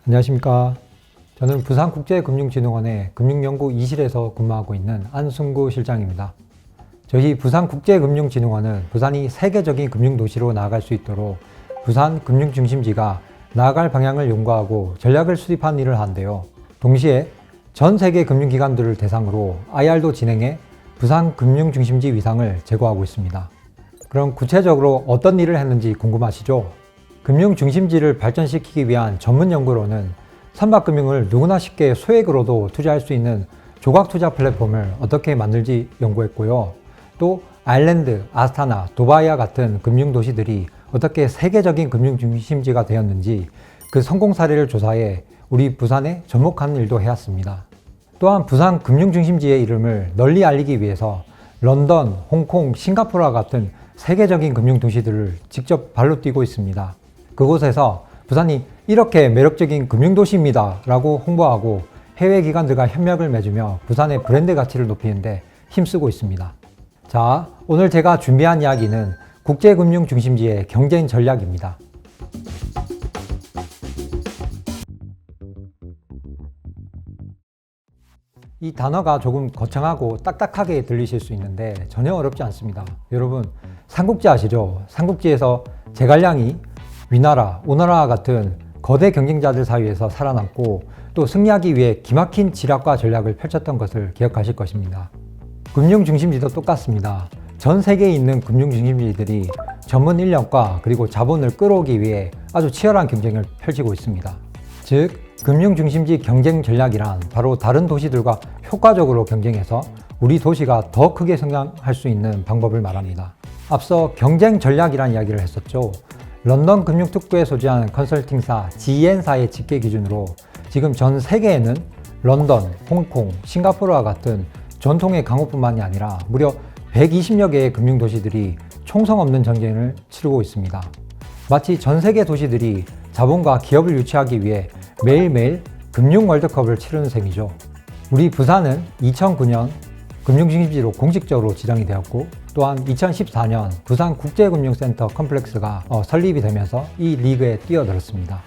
안녕하십니까. 저는 부산국제금융진흥원의 금융연구 2실에서 근무하고 있는 안승구 실장입니다. 저희 부산국제금융진흥원은 부산이 세계적인 금융도시로 나아갈 수 있도록 부산 금융중심지가 나아갈 방향을 연구하고 전략을 수립하는 일을 하는데요. 동시에 전 세계 금융기관들을 대상으로 IR도 진행해 부산 금융중심지 위상을 제고하고 있습니다. 그럼 구체적으로 어떤 일을 했는지 궁금하시죠? 금융중심지를 발전시키기 위한 전문 연구로는 선박금융을 누구나 쉽게 소액으로도 투자할 수 있는 조각투자 플랫폼을 어떻게 만들지 연구했고요. 또 아일랜드, 아스타나, 두바이와 같은 금융도시들이 어떻게 세계적인 금융중심지가 되었는지 그 성공 사례를 조사해 우리 부산에 접목하는 일도 해왔습니다. 또한 부산 금융중심지의 이름을 널리 알리기 위해서 런던, 홍콩, 싱가포르와 같은 세계적인 금융도시들을 직접 발로 뛰고 있습니다. 그곳에서 부산이 이렇게 매력적인 금융도시입니다 라고 홍보하고 해외 기관들과 협력을 맺으며 부산의 브랜드 가치를 높이는데 힘쓰고 있습니다. 자, 오늘 제가 준비한 이야기는 국제금융중심지의 경쟁 전략입니다. 이 단어가 조금 거창하고 딱딱하게 들리실 수 있는데 전혀 어렵지 않습니다. 여러분, 삼국지 아시죠? 삼국지에서 제갈량이 위나라, 오나라와 같은 거대 경쟁자들 사이에서 살아남고 또 승리하기 위해 기막힌 지략과 전략을 펼쳤던 것을 기억하실 것입니다. 금융중심지도 똑같습니다. 전 세계에 있는 금융중심지들이 전문 인력과 그리고 자본을 끌어오기 위해 아주 치열한 경쟁을 펼치고 있습니다. 즉, 금융중심지 경쟁 전략이란 바로 다른 도시들과 효과적으로 경쟁해서 우리 도시가 더 크게 성장할 수 있는 방법을 말합니다. 앞서 경쟁 전략이란 이야기를 했었죠. 런던 금융특구에 소재한 컨설팅사 GN사의 집계 기준으로 지금 전 세계에는 런던, 홍콩, 싱가포르와 같은 전통의 강호뿐만이 아니라 무려 120여 개의 금융도시들이 총성 없는 전쟁을 치르고 있습니다. 마치 전 세계 도시들이 자본과 기업을 유치하기 위해 매일매일 금융 월드컵을 치르는 셈이죠. 우리 부산은 2009년 금융중심지로 공식적으로 지정이 되었고 또한 2014년 부산국제금융센터 컴플렉스가 설립이 되면서 이 리그에 뛰어들었습니다.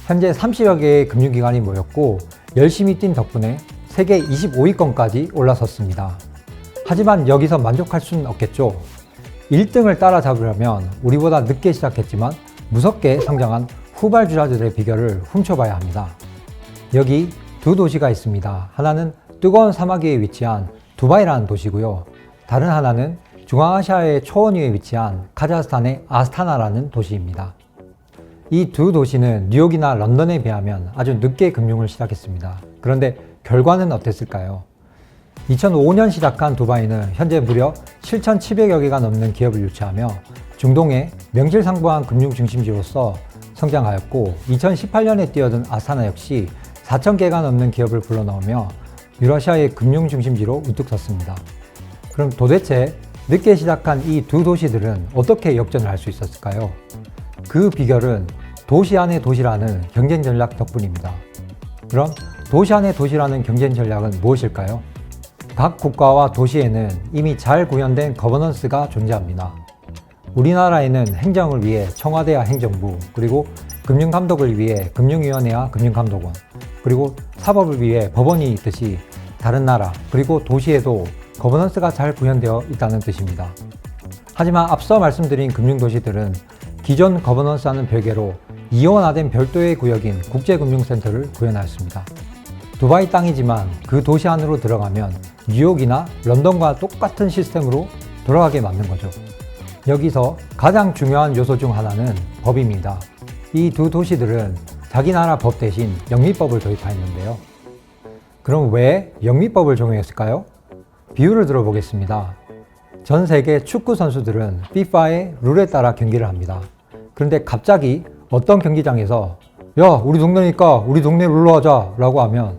현재 30여 개의 금융기관이 모였고 열심히 뛴 덕분에 세계 25위권까지 올라섰습니다. 하지만 여기서 만족할 수는 없겠죠. 1등을 따라잡으려면 우리보다 늦게 시작했지만 무섭게 성장한 후발주자들의 비결을 훔쳐봐야 합니다. 여기 두 도시가 있습니다. 하나는 뜨거운 사막 위에 위치한 두바이라는 도시고요. 다른 하나는 중앙아시아의 초원 위에 위치한 카자흐스탄의 아스타나라는 도시입니다. 이 두 도시는 뉴욕이나 런던에 비하면 아주 늦게 금융을 시작했습니다. 그런데 결과는 어땠을까요? 2005년 시작한 두바이는 현재 무려 7,700여 개가 넘는 기업을 유치하며 중동의 명실상부한 금융중심지로서 성장하였고 2018년에 뛰어든 아스타나 역시 4,000개가 넘는 기업을 불러넣으며 유라시아의 금융중심지로 우뚝 섰습니다. 그럼 도대체 늦게 시작한 이 두 도시들은 어떻게 역전을 할 수 있었을까요? 그 비결은 도시 안의 도시라는 경쟁 전략 덕분입니다. 그럼 도시 안의 도시라는 경쟁 전략은 무엇일까요? 각 국가와 도시에는 이미 잘 구현된 거버넌스가 존재합니다. 우리나라에는 행정을 위해 청와대와 행정부, 그리고 금융감독을 위해 금융위원회와 금융감독원, 그리고 사법을 위해 법원이 있듯이 다른 나라, 그리고 도시에도 거버넌스가 잘 구현되어 있다는 뜻입니다. 하지만 앞서 말씀드린 금융도시들은 기존 거버넌스와는 별개로 이원화된 별도의 구역인 국제금융센터를 구현하였습니다. 두바이 땅이지만 그 도시 안으로 들어가면 뉴욕이나 런던과 똑같은 시스템으로 돌아가게 만든 거죠. 여기서 가장 중요한 요소 중 하나는 법입니다. 이 두 도시들은 자기 나라 법 대신 영미법을 도입하였는데요. 그럼 왜 영미법을 적용했을까요? 비유를 들어보겠습니다. 전 세계 축구 선수들은 FIFA의 룰에 따라 경기를 합니다. 그런데 갑자기 어떤 경기장에서 야, 우리 동네니까 우리 동네 룰로 하자 라고 하면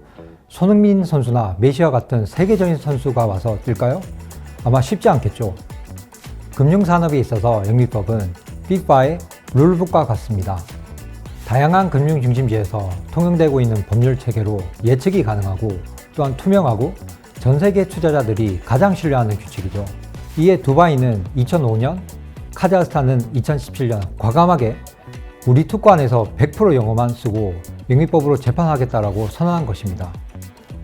손흥민 선수나 메시와 같은 세계적인 선수가 와서 뛸까요? 아마 쉽지 않겠죠. 금융산업에 있어서 영미법은 FIFA의 룰북과 같습니다. 다양한 금융중심지에서 통용되고 있는 법률 체계로 예측이 가능하고 또한 투명하고 전 세계 투자자들이 가장 신뢰하는 규칙이죠. 이에 두바이는 2005년, 카자흐스탄은 2017년 과감하게 우리 특구 안에서 100% 영어만 쓰고 영미법으로 재판하겠다라고 선언한 것입니다.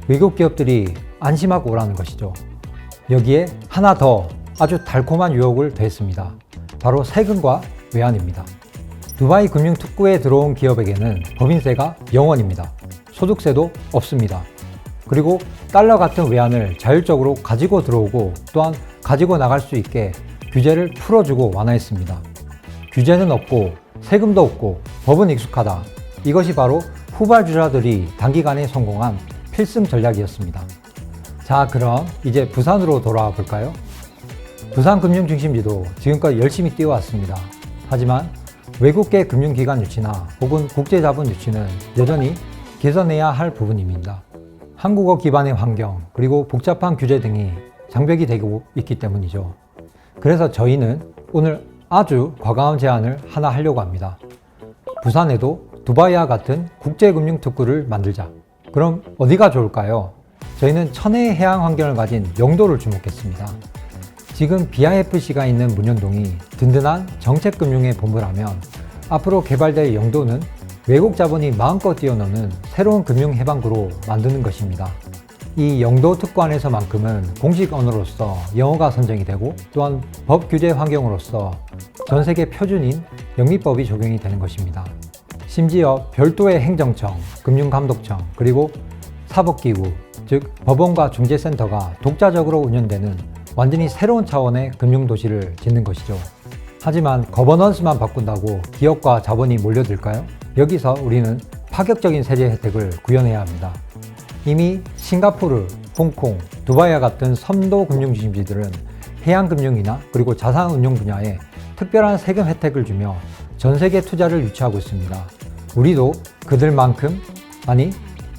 외국 기업들이 안심하고 오라는 것이죠. 여기에 하나 더 아주 달콤한 유혹을 더했습니다. 바로 세금과 외환입니다. 두바이 금융특구에 들어온 기업에게는 법인세가 0원입니다. 소득세도 없습니다. 그리고 달러 같은 외환을 자율적으로 가지고 들어오고 또한 가지고 나갈 수 있게 규제를 풀어주고 완화했습니다. 규제는 없고 세금도 없고 법은 익숙하다. 이것이 바로 후발주자들이 단기간에 성공한 필승 전략이었습니다. 자, 그럼 이제 부산으로 돌아와 볼까요? 부산 금융중심지도 지금까지 열심히 뛰어왔습니다. 하지만 외국계 금융기관 유치나 혹은 국제자본 유치는 여전히 개선해야 할 부분입니다. 한국어 기반의 환경 그리고 복잡한 규제 등이 장벽이 되고 있기 때문이죠. 그래서 저희는 오늘 아주 과감한 제안을 하나 하려고 합니다. 부산에도 두바이와 같은 국제금융특구를 만들자. 그럼 어디가 좋을까요? 저희는 천혜의 해양 환경을 가진 영도를 주목했습니다. 지금 BIFC가 있는 문현동이 든든한 정책금융의 본부라면 앞으로 개발될 영도는 외국 자본이 마음껏 뛰어노는 새로운 금융 해방구로 만드는 것입니다. 이 영도 특구안에서만큼은 공식 언어로서 영어가 선정이 되고 또한 법 규제 환경으로서 전 세계 표준인 영미법이 적용이 되는 것입니다. 심지어 별도의 행정청, 금융감독청, 그리고 사법기구, 즉 법원과 중재센터가 독자적으로 운영되는 완전히 새로운 차원의 금융도시를 짓는 것이죠. 하지만 거버넌스만 바꾼다고 기업과 자본이 몰려들까요? 여기서 우리는 파격적인 세제 혜택을 구현해야 합니다. 이미 싱가포르, 홍콩, 두바이와 같은 선도 금융중심지들은 해양금융이나 그리고 자산운용 분야에 특별한 세금 혜택을 주며 전 세계 투자를 유치하고 있습니다. 우리도 그들만큼, 아니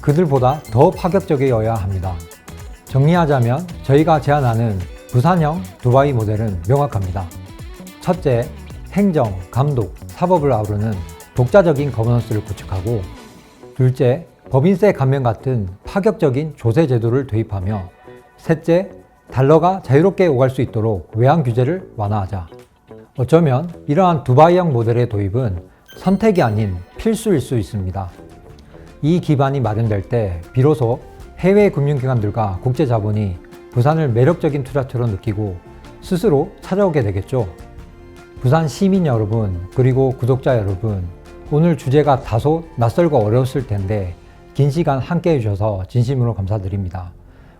그들보다 더 파격적이어야 합니다. 정리하자면 저희가 제안하는 부산형 두바이 모델은 명확합니다. 첫째, 행정, 감독, 사법을 아우르는 독자적인 거버넌스를 구축하고, 둘째, 법인세 감면 같은 파격적인 조세 제도를 도입하며, 셋째, 달러가 자유롭게 오갈 수 있도록 외환 규제를 완화하자. 어쩌면 이러한 두바이형 모델의 도입은 선택이 아닌 필수일 수 있습니다. 이 기반이 마련될 때 비로소 해외 금융기관들과 국제자본이 부산을 매력적인 투자처로 느끼고 스스로 찾아오게 되겠죠. 부산 시민 여러분, 그리고 구독자 여러분, 오늘 주제가 다소 낯설고 어려웠을 텐데 긴 시간 함께 해주셔서 진심으로 감사드립니다.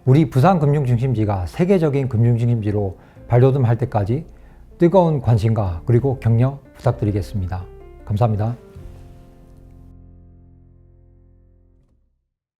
우리 부산 금융중심지가 세계적인 금융중심지로 발돋움할 때까지 뜨거운 관심과 그리고 격려 부탁드리겠습니다. 감사합니다.